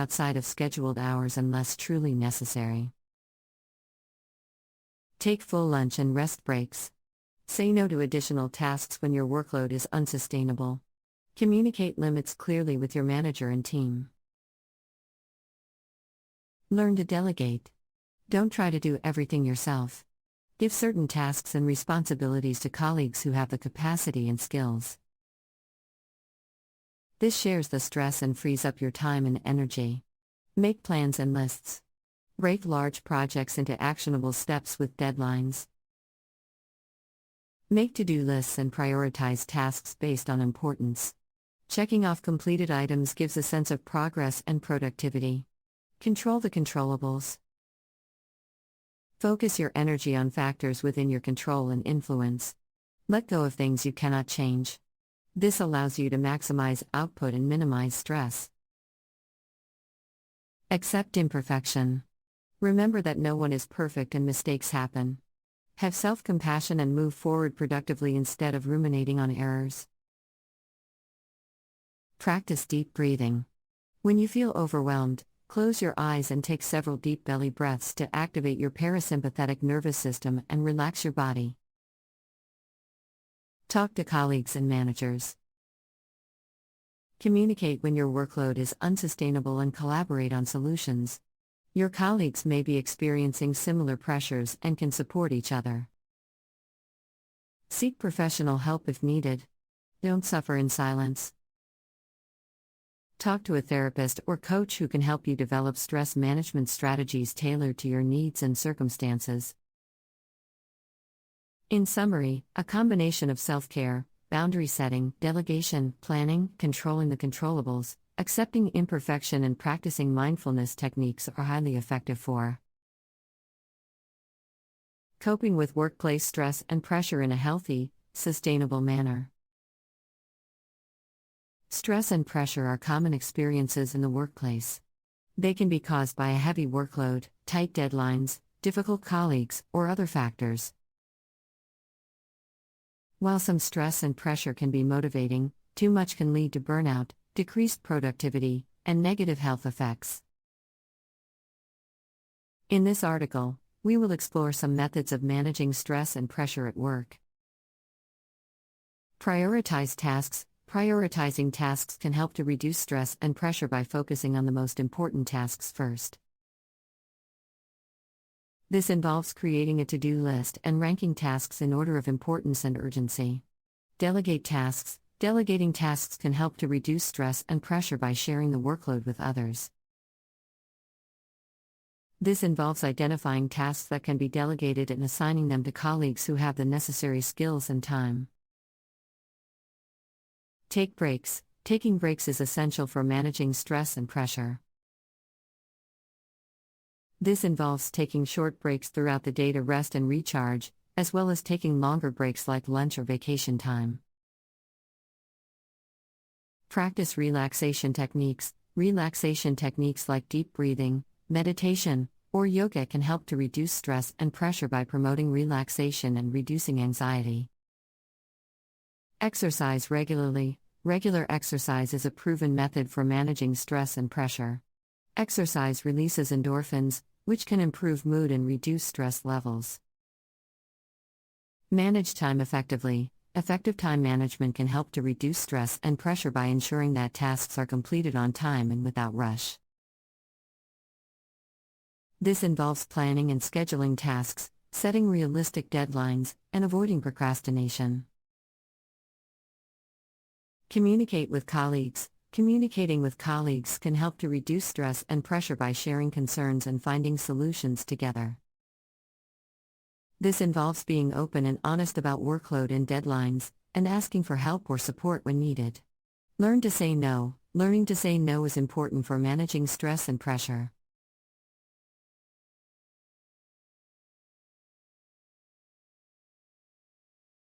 outside of scheduled hours unless truly necessary. Take full lunch and rest breaks. Say no to additional tasks when your workload is unsustainable. Communicate limits clearly with your manager and team. Learn to delegate. Don't try to do everything yourself. Give certain tasks and responsibilities to colleagues who have the capacity and skills. This shares the stress and frees up your time and energy. Make plans and lists. Break large projects into actionable steps with deadlines. Make to-do lists and prioritize tasks based on importance. Checking off completed items gives a sense of progress and productivity. Control the controllables. Focus your energy on factors within your control and influence. Let go of things you cannot change. This allows you to maximize output and minimize stress. Accept imperfection. Remember that no one is perfect and mistakes happen. Have self-compassion and move forward productively instead of ruminating on errors. Practice deep breathing. When you feel overwhelmed, close your eyes and take several deep belly breaths to activate your parasympathetic nervous system and relax your body. Talk to colleagues and managers. Communicate when your workload is unsustainable and collaborate on solutions. Your colleagues may be experiencing similar pressures and can support each other. Seek professional help if needed. Don't suffer in silence. Talk to a therapist or coach who can help you develop stress management strategies tailored to your needs and circumstances. In summary, a combination of self-care, boundary setting, delegation, planning, controlling the controllables, accepting imperfection and practicing mindfulness techniques are highly effective for coping with workplace stress and pressure in a healthy, sustainable manner. Stress and pressure are common experiences in the workplace. They can be caused by a heavy workload, tight deadlines, difficult colleagues, or other factors. While some stress and pressure can be motivating, too much can lead to burnout, decreased productivity, and negative health effects. In this article, we will explore some methods of managing stress and pressure at work. Prioritize tasks. Prioritizing tasks can help to reduce stress and pressure by focusing on the most important tasks first. This involves creating a to-do list and ranking tasks in order of importance and urgency. Delegate tasks. Delegating tasks can help to reduce stress and pressure by sharing the workload with others. This involves identifying tasks that can be delegated and assigning them to colleagues who have the necessary skills and time. Take breaks. Taking breaks is essential for managing stress and pressure. This involves taking short breaks throughout the day to rest and recharge, as well as taking longer breaks like lunch or vacation time. Practice relaxation techniques. Relaxation techniques like deep breathing, meditation, or yoga can help to reduce stress and pressure by promoting relaxation and reducing anxiety. Exercise regularly. Regular exercise is a proven method for managing stress and pressure. Exercise releases endorphins, which can improve mood and reduce stress levels. Manage time effectively. Effective time management can help to reduce stress and pressure by ensuring that tasks are completed on time and without rush. This involves planning and scheduling tasks, setting realistic deadlines, and avoiding procrastination. Communicate with colleagues. Communicating with colleagues can help to reduce stress and pressure by sharing concerns and finding solutions together. This involves being open and honest about workload and deadlines, and asking for help or support when needed. Learn to say no. Learning to say no is important for managing stress and pressure.